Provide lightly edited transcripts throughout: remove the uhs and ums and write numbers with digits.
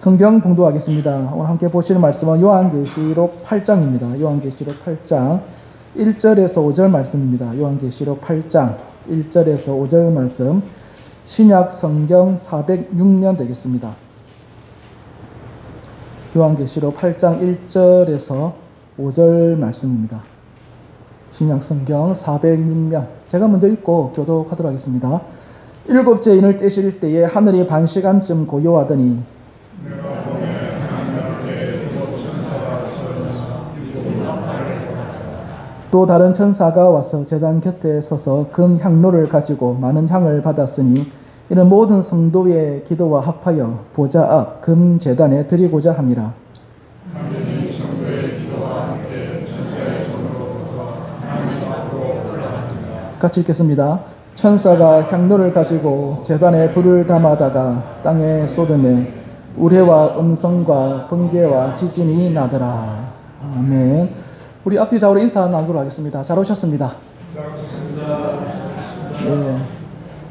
성경 봉독하겠습니다. 오늘 함께 보실 말씀은 요한계시록 8장입니다. 요한계시록 8장 1절에서 5절 말씀입니다. 요한계시록 8장 1절에서 5절 말씀, 신약 성경 406면 되겠습니다. 요한계시록 8장 1절에서 5절 말씀입니다. 신약 성경 406면, 제가 먼저 읽고 교독하도록 하겠습니다. 일곱째 인을 떼실 때에 하늘이 반시간쯤 고요하더니 또 다른 천사가 와서 제단 곁에 서서 금 향로를 가지고 많은 향을 받았으니 이는 모든 성도의 기도와 합하여 보좌 앞 금 제단에 드리고자 함이라. 같이 읽겠습니다. 천사가 향로를 가지고 제단에 불을 담아다가 땅에 쏟음에 우레와 음성과 번개와 지진이 나더라. 아멘. 우리 앞뒤 좌우로 인사 나누도록 하겠습니다. 잘 오셨습니다.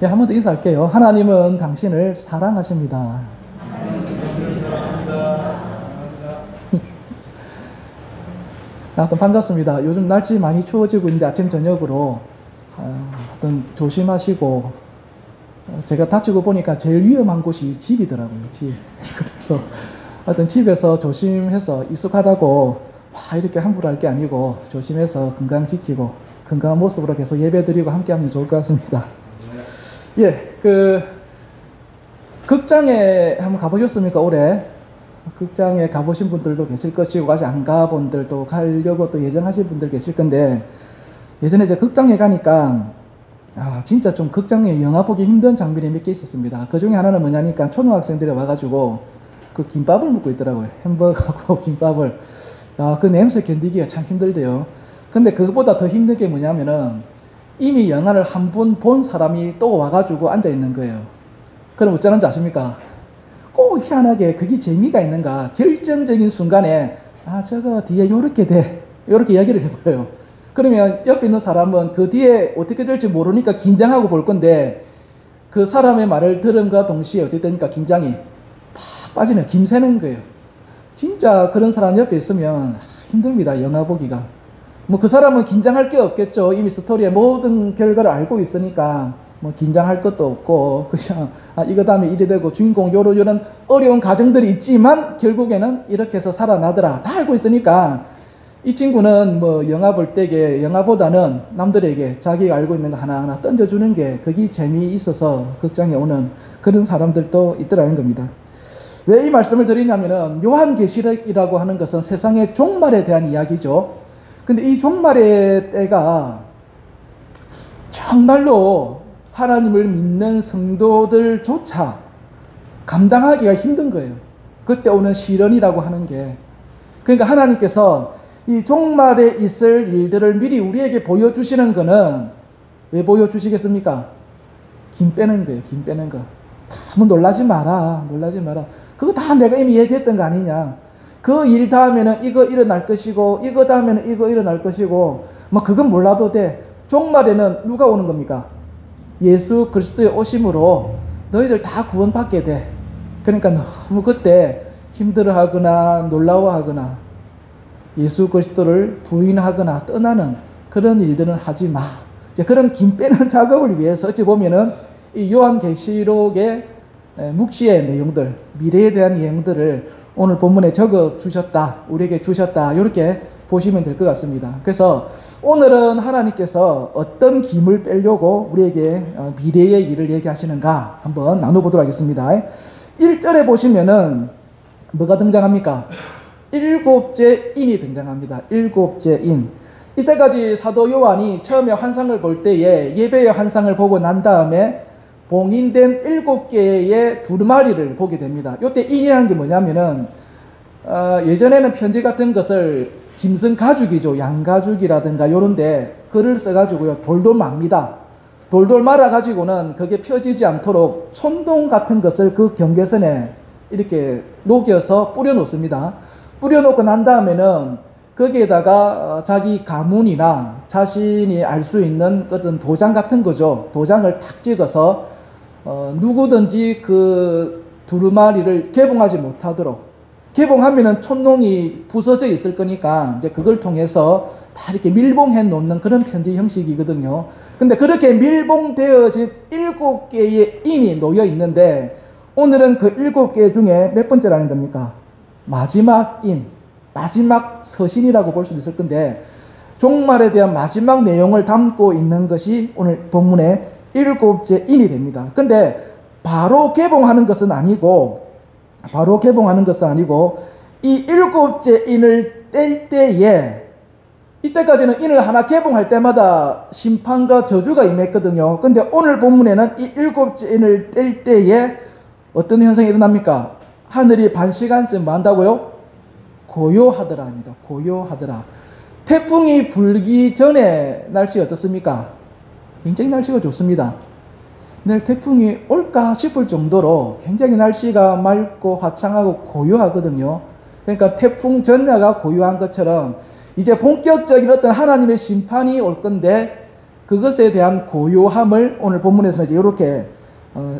예, 한 번 더 인사할게요. 하나님은 당신을 사랑하십니다. 반갑습니다. 요즘 날씨 많이 추워지고 있는데 아침 저녁으로 어떤 조심하시고, 제가 다치고 보니까 제일 위험한 곳이 집이더라고요. 집. 그래서 어떤 집에서 조심해서 익숙하다고 이렇게 함부로 할 게 아니고 조심해서 건강 지키고 건강한 모습으로 계속 예배드리고 함께하면 좋을 것 같습니다. 예, 극장에 한번 가보셨습니까? 올해 극장에 가보신 분들도 계실 것이고 아직 안 가본 분들도 가려고 또 예정하신 분들 계실 건데, 예전에 제가 극장에 가니까 진짜 좀 극장에 영화 보기 힘든 장면이 몇 개 있었습니다. 그 중에 하나는 뭐냐니까 초등학생들이 와가지고 그 김밥을 먹고 있더라고요. 햄버거하고 김밥을. 그 냄새 견디기가 참 힘들대요. 근데 그것보다 더 힘든 게 뭐냐면은 이미 영화를 한 번 본 사람이 또 와가지고 앉아 있는 거예요. 그럼 어쩌는지 아십니까? 꼭 희한하게 그게 재미가 있는가, 결정적인 순간에 저거 뒤에 요렇게 돼, 요렇게 이야기를 해버려요. 그러면 옆에 있는 사람은 그 뒤에 어떻게 될지 모르니까 긴장하고 볼 건데, 그 사람의 말을 들음과 동시에 어쨌든 긴장이 팍 빠지는, 김새는 거예요. 진짜 그런 사람 옆에 있으면 힘듭니다. 영화 보기가. 뭐 그 사람은 긴장할 게 없겠죠. 이미 스토리의 모든 결과를 알고 있으니까 뭐 긴장할 것도 없고 그냥 이거 다음에 이래 되고 주인공 요런 어려운 과정들이 있지만 결국에는 이렇게 해서 살아나더라 다 알고 있으니까, 이 친구는 뭐 영화 볼 때에 영화보다는 남들에게 자기가 알고 있는 거 하나하나 던져주는 게 그게 재미있어서 극장에 오는 그런 사람들도 있더라는 겁니다. 왜 이 말씀을 드리냐면은 요한계시록이라고 하는 것은 세상의 종말에 대한 이야기죠. 근데 이 종말의 때가 정말로 하나님을 믿는 성도들조차 감당하기가 힘든 거예요. 그때 오는 시련이라고 하는 게. 그러니까 하나님께서 이 종말에 있을 일들을 미리 우리에게 보여주시는 거는 왜 보여주시겠습니까? 김 빼는 거예요. 김 빼는 거. 너무 놀라지 마라. 그거 다 내가 이미 얘기했던 거 아니냐. 그 일 다음에는 이거 일어날 것이고 이거 다음에는 이거 일어날 것이고 뭐 그건 몰라도 돼. 종말에는 누가 오는 겁니까? 예수 그리스도의 오심으로 너희들 다 구원받게 돼. 그러니까 너무 그때 힘들어하거나 놀라워하거나 예수 그리스도를 부인하거나 떠나는 그런 일들은 하지 마. 그런 김 빼는 작업을 위해서 어찌 보면은 이 요한계시록의 묵시의 내용들, 미래에 대한 내용들을 오늘 본문에 적어 주셨다, 우리에게 주셨다, 이렇게 보시면 될 것 같습니다. 그래서 오늘은 하나님께서 어떤 김을 빼려고 우리에게 미래의 일을 얘기하시는가 한번 나눠보도록 하겠습니다. 1절에 보시면은 뭐가 등장합니까? 일곱째 인이 등장합니다. 일곱째 인. 이때까지 사도 요한이 처음에 환상을 볼 때에 예배의 환상을 보고 난 다음에 봉인된 7개의 두루마리를 보게 됩니다. 이때 인이라는 게 뭐냐면은 예전에는 편지 같은 것을 짐승 가죽이죠. 양가죽이라든가 요런데 글을 써가지고요 돌돌 맙니다. 돌돌 말아가지고는 그게 펴지지 않도록 촌동 같은 것을 그 경계선에 이렇게 녹여서 뿌려놓습니다. 뿌려놓고 난 다음에는 거기에다가 자기 가문이나 자신이 알 수 있는 어떤 도장 같은 거죠. 도장을 탁 찍어서 누구든지 그 두루마리를 개봉하지 못하도록, 개봉하면은 촌농이 부서져 있을 거니까 이제 그걸 통해서 다 이렇게 밀봉해 놓는 그런 편지 형식이거든요. 근데 그렇게 밀봉되어진 7개의 인이 놓여 있는데, 오늘은 그 7개 중에 몇 번째라는 겁니까? 마지막 인, 마지막 서신이라고 볼 수도 있을 건데, 종말에 대한 마지막 내용을 담고 있는 것이 오늘 본문의 7째 인이 됩니다. 근데 바로 개봉하는 것은 아니고, 이 7째 인을 뗄 때에, 이때까지는 인을 하나 개봉할 때마다 심판과 저주가 임했거든요. 근데 오늘 본문에는 이 7째 인을 뗄 때에 어떤 현상이 일어납니까? 하늘이 반 시간쯤 뭐 한다고요? 고요하더라 합니다. 고요하더라. 태풍이 불기 전에 날씨 어떻습니까? 굉장히 날씨가 좋습니다. 내일 태풍이 올까 싶을 정도로 굉장히 날씨가 맑고 화창하고 고요하거든요. 그러니까 태풍 전야가 고요한 것처럼 이제 본격적인 어떤 하나님의 심판이 올 건데, 그것에 대한 고요함을 오늘 본문에서는 이렇게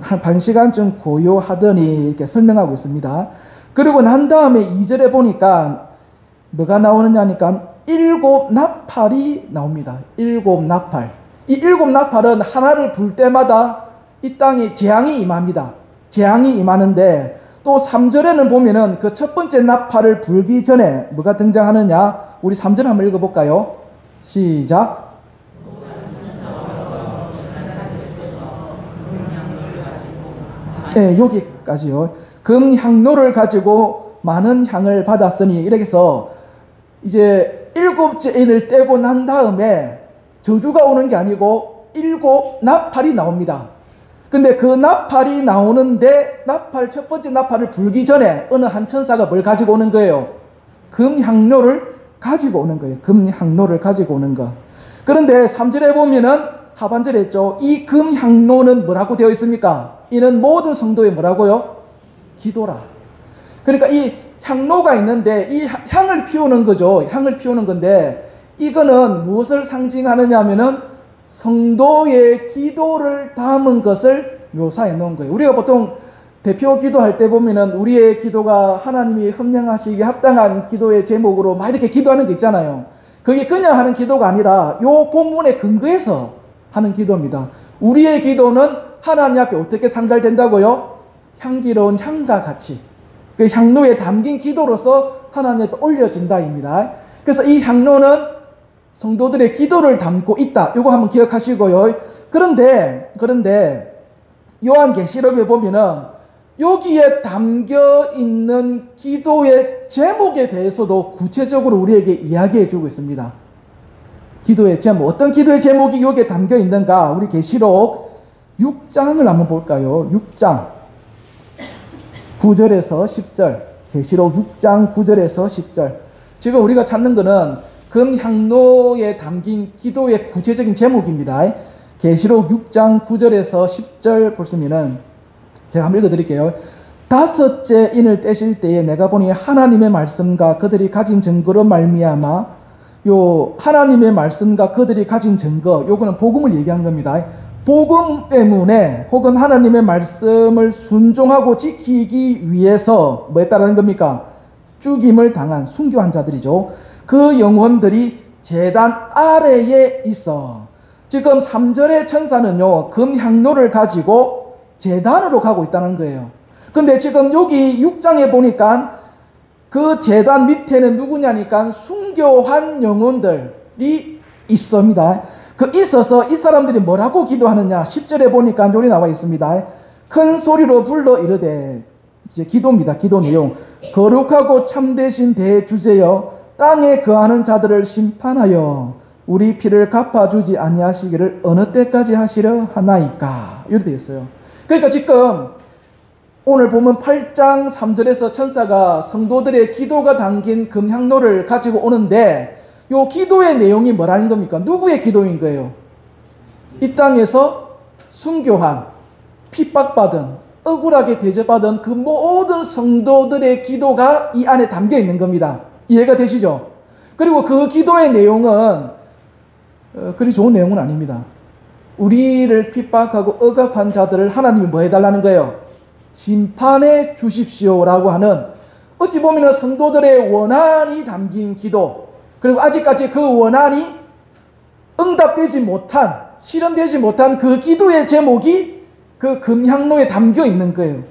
한 반 시간쯤 고요하더니 이렇게 설명하고 있습니다. 그리고 난 다음에 2절에 보니까 뭐가 나오느냐니까 7 나팔이 나옵니다. 7 나팔. 이 7 나팔은 하나를 불 때마다 이 땅에 재앙이 임합니다. 재앙이 임하는데, 또 3절에는 보면은 그 첫 번째 나팔을 불기 전에 뭐가 등장하느냐? 우리 3절 한번 읽어볼까요? 시작. 네, 여기까지요. 금향로를 가지고 많은 향을 받았으니, 이렇게 해서 이제 7째 인을 떼고 난 다음에 저주가 오는 게 아니고 7 나팔이 나옵니다. 근데 그 나팔이 나오는데, 첫 번째 나팔을 불기 전에 어느 한 천사가 뭘 가지고 오는 거예요? 금향로를 가지고 오는 거예요. 금향로를 가지고 오는 거. 그런데 3절에 보면은 하반절에 했죠. 이 금향로는 뭐라고 되어 있습니까? 이는 모든 성도의 뭐라고요? 기도라. 그러니까 이 향로가 있는데 이 향을 피우는 거죠. 향을 피우는 건데, 이거는 무엇을 상징하느냐 하면은 성도의 기도를 담은 것을 묘사해 놓은 거예요. 우리가 보통 대표 기도할 때 보면은 우리의 기도가 하나님이 협량하시기에 합당한 기도의 제목으로 막 이렇게 기도하는 게 있잖아요. 그게 그냥 하는 기도가 아니라 요 본문에 근거해서 하는 기도입니다. 우리의 기도는 하나님 앞에 어떻게 상달된다고요? 향기로운 향과 같이, 그 향로에 담긴 기도로서 하나님 앞에 올려진다입니다. 그래서 이 향로는 성도들의 기도를 담고 있다. 이거 한번 기억하시고요. 그런데 요한계시록에 보면은 여기에 담겨 있는 기도의 제목에 대해서도 구체적으로 우리에게 이야기해 주고 있습니다. 기도의 제목, 어떤 기도의 제목이 여기에 담겨 있는가? 우리 계시록 6장을 한번 볼까요? 6장 9절에서 10절. 계시록 6장 9절에서 10절. 지금 우리가 찾는 거는 금향로에 담긴 기도의 구체적인 제목입니다. 계시록 6장 9절에서 10절 보시면은 제가 한번 읽어드릴게요. 5째 인을 떼실 때에 내가 보니 하나님의 말씀과 그들이 가진 증거로 말미암아, 요 하나님의 말씀과 그들이 가진 증거, 요거는 복음을 얘기한 겁니다. 복음 때문에 혹은 하나님의 말씀을 순종하고 지키기 위해서 뭐 했다라는 겁니까? 죽임을 당한 순교한 자들이죠. 그 영혼들이 제단 아래에 있어. 지금 3절의 천사는요, 금향로를 가지고 제단으로 가고 있다는 거예요. 근데 지금 여기 6장에 보니까 그 제단 밑에는 누구냐니까 순교한 영혼들이 있습니다. 그 있어서 이 사람들이 뭐라고 기도하느냐? 10절에 보니까 여기 나와 있습니다. 큰 소리로 불러 이르되, 이제 기도입니다. 기도 내용. 거룩하고 참되신 대주제여, 땅에 거하는 자들을 심판하여 우리 피를 갚아주지 아니하시기를 어느 때까지 하시려 하나이까? 이렇게 되어 있어요. 그러니까 지금 오늘 보면 8장 3절에서 천사가 성도들의 기도가 담긴 금향로를 가지고 오는데, 이 기도의 내용이 뭐라는 겁니까? 누구의 기도인 거예요? 이 땅에서 순교한, 핍박받은, 억울하게 대접받은 그 모든 성도들의 기도가 이 안에 담겨 있는 겁니다. 이해가 되시죠? 그리고 그 기도의 내용은 그리 좋은 내용은 아닙니다. 우리를 핍박하고 억압한 자들을 하나님이 뭐 해달라는 거예요? 심판해 주십시오라고 하는, 어찌 보면 성도들의 원한이 담긴 기도, 그리고 아직까지 그 원한이 응답되지 못한, 실현되지 못한 그 기도의 제목이 그 금향로에 담겨 있는 거예요.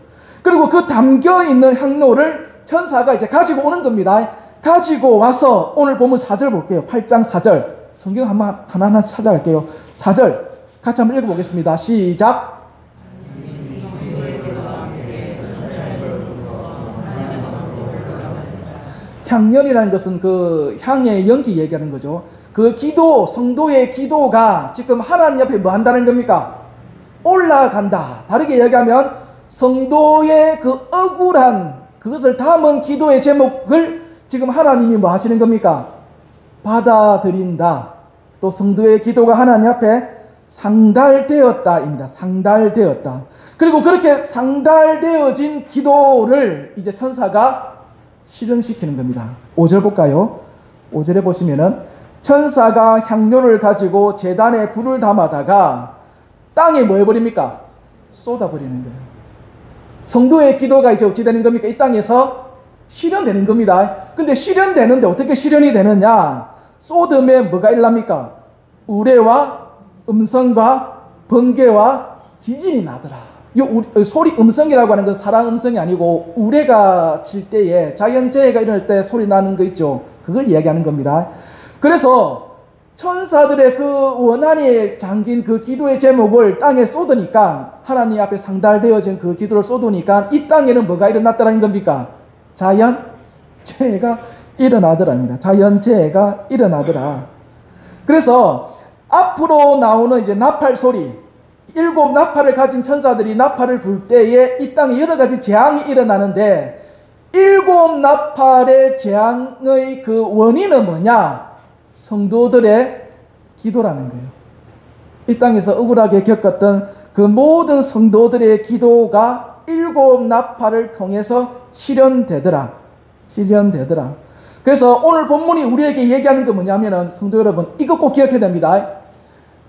그리고 그 담겨 있는 향로를 천사가 이제 가지고 오는 겁니다. 가지고 와서 오늘 본문 4절 볼게요. 8장 4절. 성경 한번 하나하나 찾아갈게요. 4절 같이 한번 읽어보겠습니다. 시작. 향연이라는 것은 그 향의 연기 얘기하는 거죠. 그 기도, 성도의 기도가 지금 하나님 앞에 뭐 한다는 겁니까? 올라간다. 다르게 얘기하면 성도의 그 억울한 그것을 담은 기도의 제목을 지금 하나님이 뭐 하시는 겁니까? 받아들인다. 또 성도의 기도가 하나님 앞에 상달되었다입니다. 상달되었다. 그리고 그렇게 상달되어진 기도를 이제 천사가 실현시키는 겁니다. 5절 볼까요? 5절에 보시면은 천사가 향료를 가지고 제단에 불을 담아다가 땅에 뭐 해버립니까? 쏟아버리는 거예요. 성도의 기도가 이제 어찌 되는 겁니까? 이 땅에서 실현되는 겁니다. 근데 실현되는데 어떻게 실현이 되느냐? 쏟음에 뭐가 일납니까? 우레와 음성과 번개와 지진이 나더라. 이 소리 음성이라고 하는 건 사람 음성이 아니고 우레가 칠 때에 자연재해가 일어날 때 소리 나는 거 있죠. 그걸 이야기하는 겁니다. 그래서 천사들의 그 원한이 잠긴 그 기도의 제목을 땅에 쏟으니까, 하나님 앞에 상달되어진 그 기도를 쏟으니까 이 땅에는 뭐가 일어났다는 겁니까? 자연재해가 일어나더랍니다. 자연재해가 일어나더라. 그래서 앞으로 나오는 이제 나팔 소리, 7 나팔을 가진 천사들이 나팔을 불 때에 이 땅에 여러 가지 재앙이 일어나는데, 7 나팔의 재앙의 그 원인은 뭐냐? 성도들의 기도라는 거예요. 이 땅에서 억울하게 겪었던 그 모든 성도들의 기도가 7 나팔을 통해서 실현되더라. 실현되더라. 그래서 오늘 본문이 우리에게 얘기하는 게 뭐냐면은, 성도 여러분, 이거 꼭 기억해야 됩니다.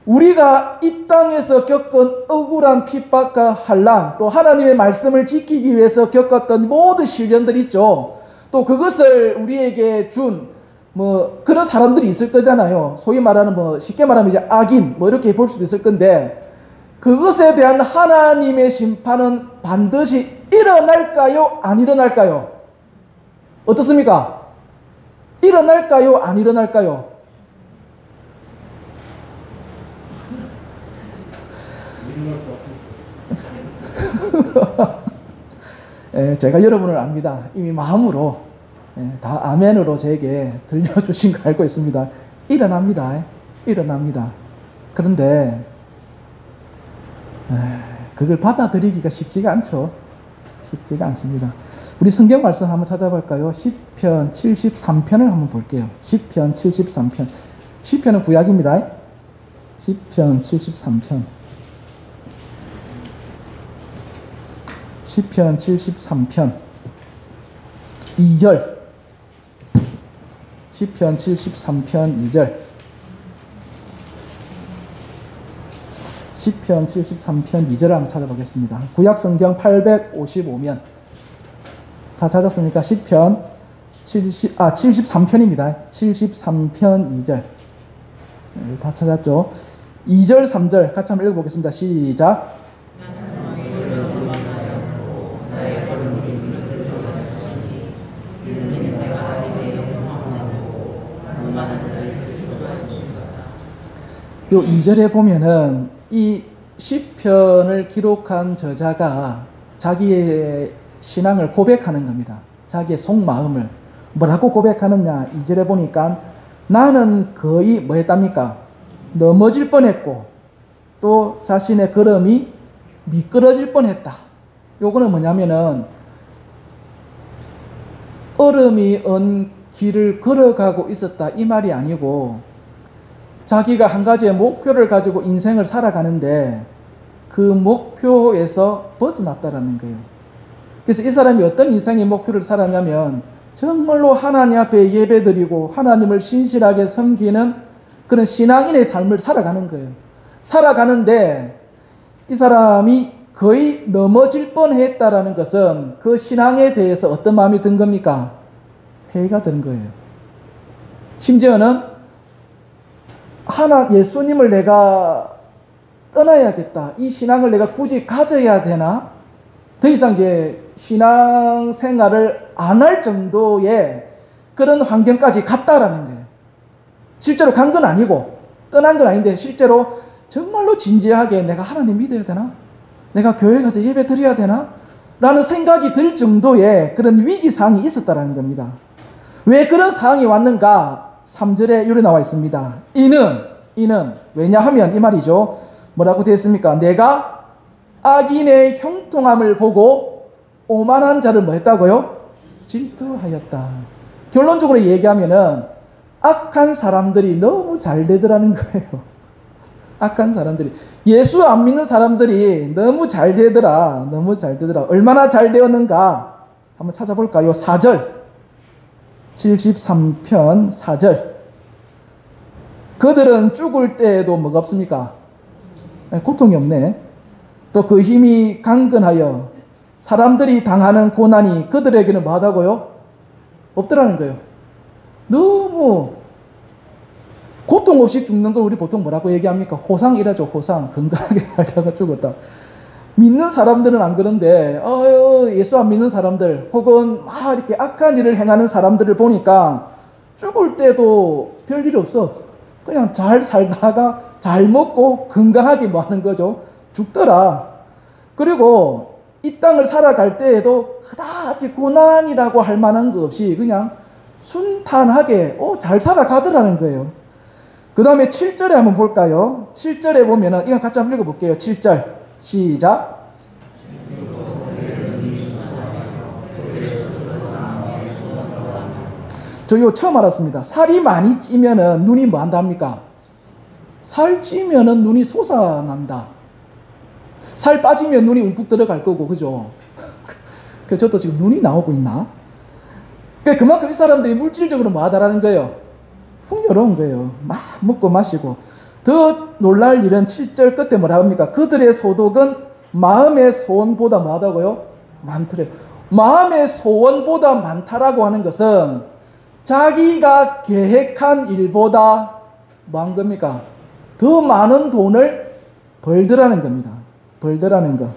우리가 이 땅에서 겪은 억울한 핍박과 환난, 또 하나님의 말씀을 지키기 위해서 겪었던 모든 시련들 있죠. 또 그것을 우리에게 준 그런 사람들이 있을 거잖아요. 소위 말하는 쉽게 말하면 이제 악인 이렇게 볼 수도 있을 건데, 그것에 대한 하나님의 심판은 반드시 일어날까요? 안 일어날까요? 어떻습니까? 일어날까요? 안 일어날까요? 제가 여러분을 압니다. 이미 마음으로 다 아멘으로 제게 들려주신 거 알고 있습니다. 일어납니다. 일어납니다. 그런데 그걸 받아들이기가 쉽지가 않죠. 쉽지가 않습니다. 우리 성경 말씀 한번 찾아볼까요? 시편 73편을 한번 볼게요. 시편 73편. 시편은 구약입니다. 시편 73편. 시편 73편 2절. 시편 73편 2절. 시편 73편 2절을 한번 찾아보겠습니다. 구약 성경 855면 다 찾았습니까? 시편 73편입니다. 73편 2절. 다 찾았죠? 2절 3절 같이 한번 읽어보겠습니다. 시작. 요 2절에 보면은 이 시편을 기록한 저자가 자기의 신앙을 고백하는 겁니다. 자기의 속마음을 뭐라고 고백하느냐? 2절에 보니까 나는 거의 뭐 했답니까? 넘어질 뻔했고 또 자신의 걸음이 미끄러질 뻔했다. 요거는 뭐냐면은 얼음이 언 길을 걸어가고 있었다 이 말이 아니고, 자기가 한 가지의 목표를 가지고 인생을 살아가는데 그 목표에서 벗어났다라는 거예요. 그래서 이 사람이 어떤 인생의 목표를 살았냐면, 정말로 하나님 앞에 예배드리고 하나님을 신실하게 섬기는 그런 신앙인의 삶을 살아가는 거예요. 살아가는데 이 사람이 거의 넘어질 뻔했다라는 것은 그 신앙에 대해서 어떤 마음이 든 겁니까? 회의가 드는 거예요. 심지어는 예수님을 내가 떠나야겠다. 이 신앙을 내가 굳이 가져야 되나? 더 이상 이제 신앙 생활을 안 할 정도의 그런 환경까지 갔다라는 거예요. 실제로 간 건 아니고 떠난 건 아닌데 실제로 정말로 진지하게 내가 하나님 믿어야 되나? 내가 교회 가서 예배 드려야 되나? 라는 생각이 들 정도의 그런 위기상황이 있었다라는 겁니다. 왜 그런 상황이 왔는가? 3절에 이렇게 나와 있습니다. 이는 왜냐하면 이 말이죠. 뭐라고 되어 있습니까? 내가 악인의 형통함을 보고 오만한 자를 뭐 했다고요? 질투하였다. 결론적으로 얘기하면은 악한 사람들이 너무 잘 되더라는 거예요. 악한 사람들이, 예수 안 믿는 사람들이 너무 잘 되더라. 너무 잘 되더라. 얼마나 잘 되었는가? 한번 찾아볼까요? 4절. 73편 4절. 그들은 죽을 때에도 뭐가 없습니까? 고통이 없네. 또 그 힘이 강건하여 사람들이 당하는 고난이 그들에게는 뭐하다고요? 없더라는 거예요. 너무 고통 없이 죽는 걸 우리 보통 뭐라고 얘기합니까? 호상이라죠. 호상. 건강하게 살다가 죽었다. 믿는 사람들은 안 그런데 예수 안 믿는 사람들 혹은 막 이렇게 악한 일을 행하는 사람들을 보니까 죽을 때도 별일 없어. 그냥 잘 살다가 잘 먹고 건강하게 뭐 하는 거죠. 죽더라. 그리고 이 땅을 살아갈 때에도 그다지 고난이라고 할 만한 거 없이 그냥 순탄하게 잘 살아가더라는 거예요. 그 다음에 7절에 한번 볼까요? 7절에 보면은 이건 같이 한번 읽어볼게요. 7절 시작. 저 이거 처음 알았습니다. 살이 많이 찌면은 눈이 뭐 한답니까? 살 찌면은 눈이 솟아난다. 살 빠지면 눈이 움푹 들어갈 거고, 그죠? 저도 지금 눈이 나오고 있나? 그만큼 이 사람들이 물질적으로 뭐 하다라는 거예요? 풍요로운 거예요. 막 먹고 마시고. 더 놀랄 일은 7절 끝에 뭐라 합니까? 그들의 소득은 마음의 소원보다 뭐 하다고요? 많더래요. 마음의 소원보다 많다라고 하는 것은 자기가 계획한 일보다 뭐 한 겁니까? 더 많은 돈을 벌더라는 겁니다. 벌더라는 거.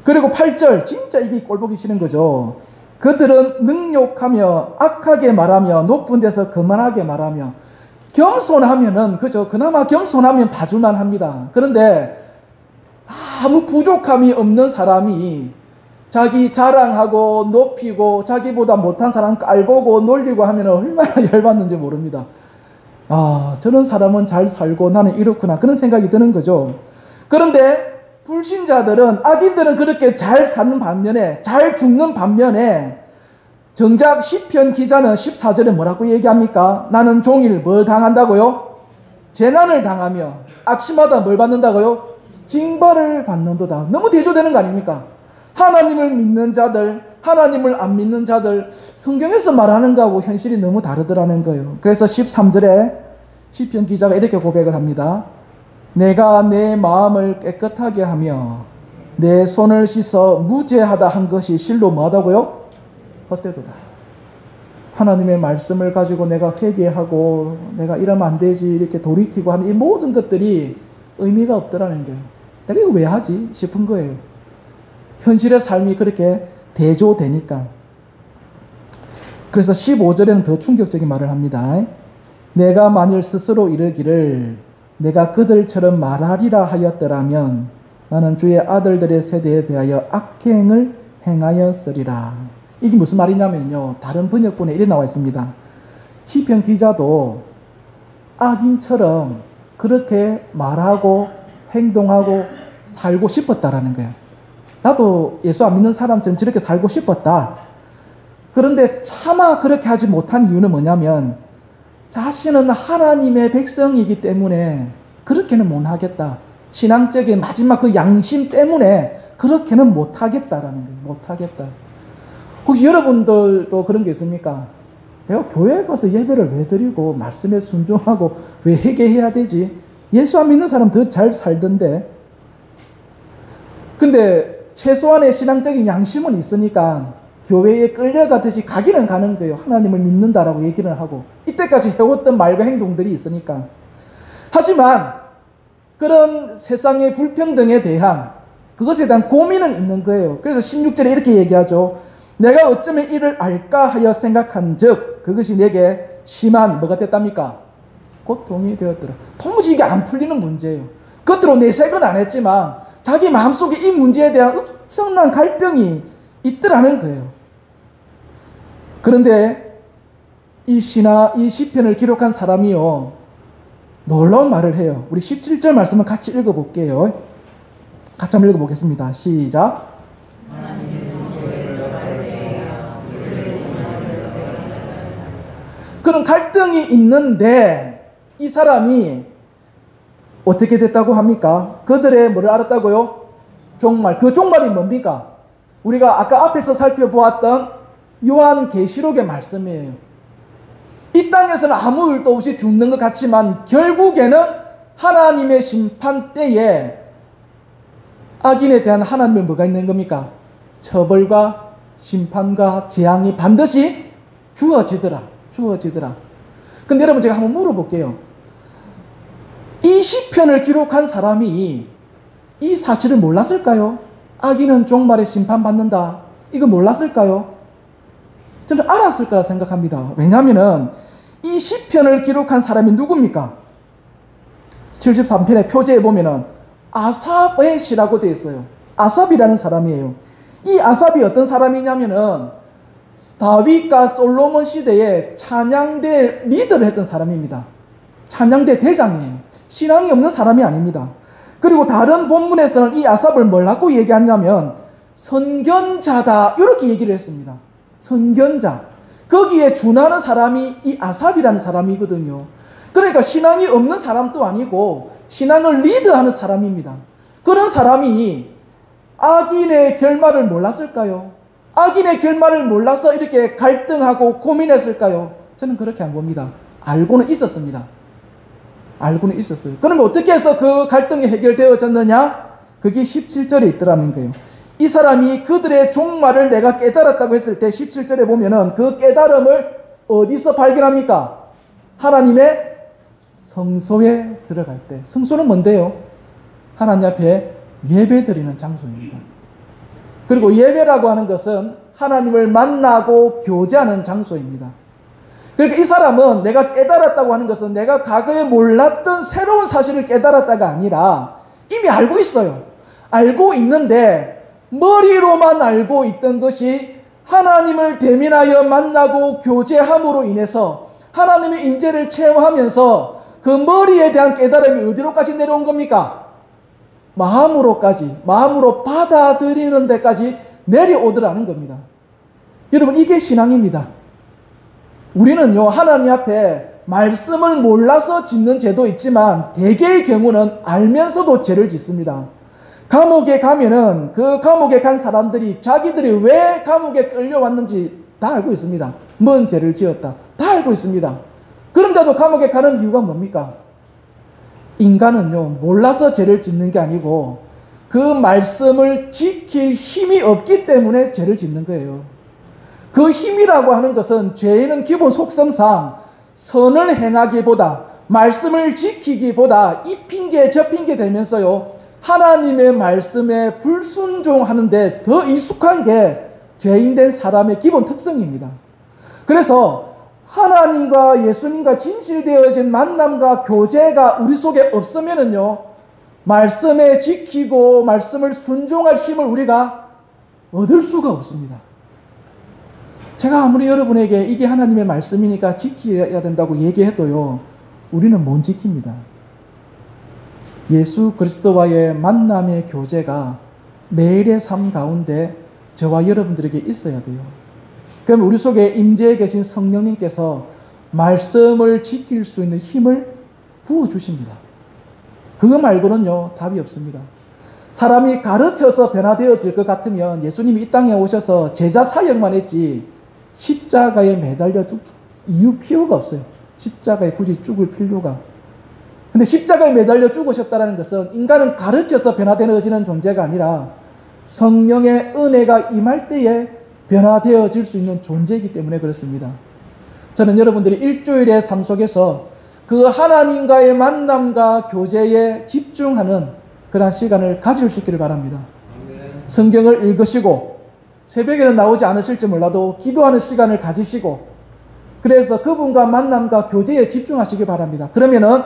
그리고 8절, 진짜 이게 꼴보기 싫은 거죠. 그들은 능욕하며 악하게 말하며 높은 데서 거만하게 말하며. 겸손하면은 그죠? 그나마 겸손하면 봐줄만 합니다. 그런데 아무 부족함이 없는 사람이 자기 자랑하고 높이고 자기보다 못한 사람 깔보고 놀리고 하면 얼마나 열받는지 모릅니다. 저런 사람은 잘 살고 나는 이렇구나, 그런 생각이 드는 거죠. 그런데 불신자들은, 악인들은 그렇게 잘 사는 반면에, 잘 죽는 반면에, 정작 시편 기자는 14절에 뭐라고 얘기합니까? 나는 종일 뭘 당한다고요? 재난을 당하며 아침마다 뭘 받는다고요? 징벌을 받는도다. 너무 대조되는 거 아닙니까? 하나님을 믿는 자들, 하나님을 안 믿는 자들, 성경에서 말하는 거하고 현실이 너무 다르더라는 거예요. 그래서 13절에 시편 기자가 이렇게 고백을 합니다. 내가 내 마음을 깨끗하게 하며 내 손을 씻어 무죄하다 한 것이 실로 뭐하다고요? 헛되도다. 하나님의 말씀을 가지고 내가 회개하고 내가 이러면 안 되지 이렇게 돌이키고 하는 이 모든 것들이 의미가 없더라는 거예요. 내가 이거 왜 하지 싶은 거예요. 현실의 삶이 그렇게 대조되니까. 그래서 15절에는 더 충격적인 말을 합니다. 내가 만일 스스로 이르기를 내가 그들처럼 말하리라 하였더라면 나는 주의 아들들의 세대에 대하여 악행을 행하였으리라. 이게 무슨 말이냐면요, 다른 번역본에 이렇게 나와 있습니다. 시편 기자도 악인처럼 그렇게 말하고 행동하고 살고 싶었다라는 거예요. 나도 예수 안 믿는 사람처럼 저렇게 살고 싶었다. 그런데 차마 그렇게 하지 못한 이유는 뭐냐면 자신은 하나님의 백성이기 때문에 그렇게는 못하겠다. 신앙적인 마지막 그 양심 때문에 그렇게는 못하겠다라는 거예요. 못하겠다. 혹시 여러분들도 그런 게 있습니까? 내가 교회 가서 예배를 왜 드리고 말씀에 순종하고 왜 회개해야 되지? 예수 안 믿는 사람 더 잘 살던데. 근데 최소한의 신앙적인 양심은 있으니까 교회에 끌려가듯이 가기는 가는 거예요. 하나님을 믿는다라고 얘기를 하고 이때까지 해왔던 말과 행동들이 있으니까. 하지만 그런 세상의 불평등에 대한 그것에 대한 고민은 있는 거예요. 그래서 16절에 이렇게 얘기하죠. 내가 어쩌면 이를 알까 하여 생각한 즉 그것이 내게 심한 뭐가 됐답니까? 고통이 되었더라. 도무지 이게 안 풀리는 문제예요. 겉으로 내색은 안 했지만 자기 마음속에 이 문제에 대한 엄청난 갈등이 있더라는 거예요. 그런데 이 시편을 기록한 사람이요 놀라운 말을 해요. 우리 17절 말씀을 같이 읽어볼게요. 같이 한번 읽어보겠습니다. 시작. 그런 갈등이 있는데 이 사람이 어떻게 됐다고 합니까? 그들의 뭐를 알았다고요? 종말. 그 종말이 뭡니까? 우리가 아까 앞에서 살펴보았던 요한계시록의 말씀이에요. 이 땅에서는 아무 일도 없이 죽는 것 같지만 결국에는 하나님의 심판 때에 악인에 대한 하나님의 뭐가 있는 겁니까? 처벌과 심판과 재앙이 반드시 주어지더라. 근데 여러분 제가 한번 물어볼게요. 이 시편을 기록한 사람이 이 사실을 몰랐을까요? 악인은 종말에 심판받는다. 이거 몰랐을까요? 저는 알았을 거라 생각합니다. 왜냐하면 이 시편을 기록한 사람이 누굽니까? 73편의 표제에 보면은 아삽의 시라고 되어 있어요. 아삽이라는 사람이에요. 이 아삽이 어떤 사람이냐면은 다윗과 솔로몬 시대에 찬양대 리더를 했던 사람입니다. 찬양대 대장이에요. 신앙이 없는 사람이 아닙니다. 그리고 다른 본문에서는 이 아삽을 뭐라고 얘기하냐면 선견자다 이렇게 얘기를 했습니다. 선견자. 거기에 준하는 사람이 이 아삽이라는 사람이거든요. 그러니까 신앙이 없는 사람도 아니고 신앙을 리드하는 사람입니다. 그런 사람이 악인의 결말을 몰랐을까요? 악인의 결말을 몰라서 이렇게 갈등하고 고민했을까요? 저는 그렇게 안 봅니다. 알고는 있었습니다. 알고는 있었어요. 그러면 어떻게 해서 그 갈등이 해결되어졌느냐? 그게 17절에 있더라는 거예요. 이 사람이 그들의 종말을 내가 깨달았다고 했을 때 17절에 보면은 그 깨달음을 어디서 발견합니까? 하나님의 성소에 들어갈 때. 성소는 뭔데요? 하나님 앞에 예배드리는 장소입니다. 그리고 예배라고 하는 것은 하나님을 만나고 교제하는 장소입니다. 그러니까 이 사람은 내가 깨달았다고 하는 것은 내가 과거에 몰랐던 새로운 사실을 깨달았다가 아니라 이미 알고 있어요. 알고 있는데 머리로만 알고 있던 것이 하나님을 대면하여 만나고 교제함으로 인해서 하나님의 임재를 체험하면서 그 머리에 대한 깨달음이 어디로까지 내려온 겁니까? 마음으로 받아들이는 데까지 내려오더라는 겁니다. 여러분, 이게 신앙입니다. 우리는요, 하나님 앞에 말씀을 몰라서 짓는 죄도 있지만 대개의 경우는 알면서도 죄를 짓습니다. 감옥에 가면은 그 감옥에 간 사람들이 자기들이 왜 감옥에 끌려왔는지 다 알고 있습니다. 뭔 죄를 지었다. 다 알고 있습니다. 그런데도 감옥에 가는 이유가 뭡니까? 인간은요, 몰라서 죄를 짓는 게 아니고 그 말씀을 지킬 힘이 없기 때문에 죄를 짓는 거예요. 그 힘이라고 하는 것은 죄인은 기본 속성상 선을 행하기보다 말씀을 지키기보다 이 핑계 저 핑계 되면서요, 하나님의 말씀에 불순종하는데 더 익숙한 게 죄인된 사람의 기본 특성입니다. 그래서 하나님과 예수님과 진실되어진 만남과 교제가 우리 속에 없으면은요, 말씀에 지키고 말씀을 순종할 힘을 우리가 얻을 수가 없습니다. 제가 아무리 여러분에게 이게 하나님의 말씀이니까 지켜야 된다고 얘기해도요, 우리는 못 지킵니다. 예수 그리스도와의 만남의 교제가 매일의 삶 가운데 저와 여러분들에게 있어야 돼요. 그럼 우리 속에 임재해 계신 성령님께서 말씀을 지킬 수 있는 힘을 부어주십니다. 그거 말고는요, 답이 없습니다. 사람이 가르쳐서 변화되어질 것 같으면 예수님이 이 땅에 오셔서 제자 사역만 했지 십자가에 매달려 죽 이유 필요가 없어요. 십자가에 굳이 죽을 필요가. 근데 십자가에 매달려 죽으셨다는 것은 인간은 가르쳐서 변화되어지는 존재가 아니라 성령의 은혜가 임할 때에 변화되어질 수 있는 존재이기 때문에 그렇습니다. 저는 여러분들이 일주일의 삶 속에서 그 하나님과의 만남과 교제에 집중하는 그런 시간을 가질 수 있기를 바랍니다. 성경을 읽으시고 새벽에는 나오지 않으실지 몰라도 기도하는 시간을 가지시고 그래서 그분과 만남과 교제에 집중하시기 바랍니다. 그러면은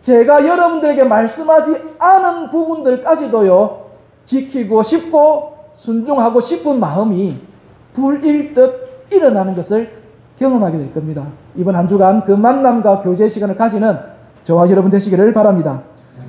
제가 여러분들에게 말씀하지 않은 부분들까지도요 지키고 싶고 순종하고 싶은 마음이 불일 듯 일어나는 것을 경험하게 될 겁니다. 이번 한 주간 그 만남과 교제 시간을 가지는 저와 여러분 되시기를 바랍니다.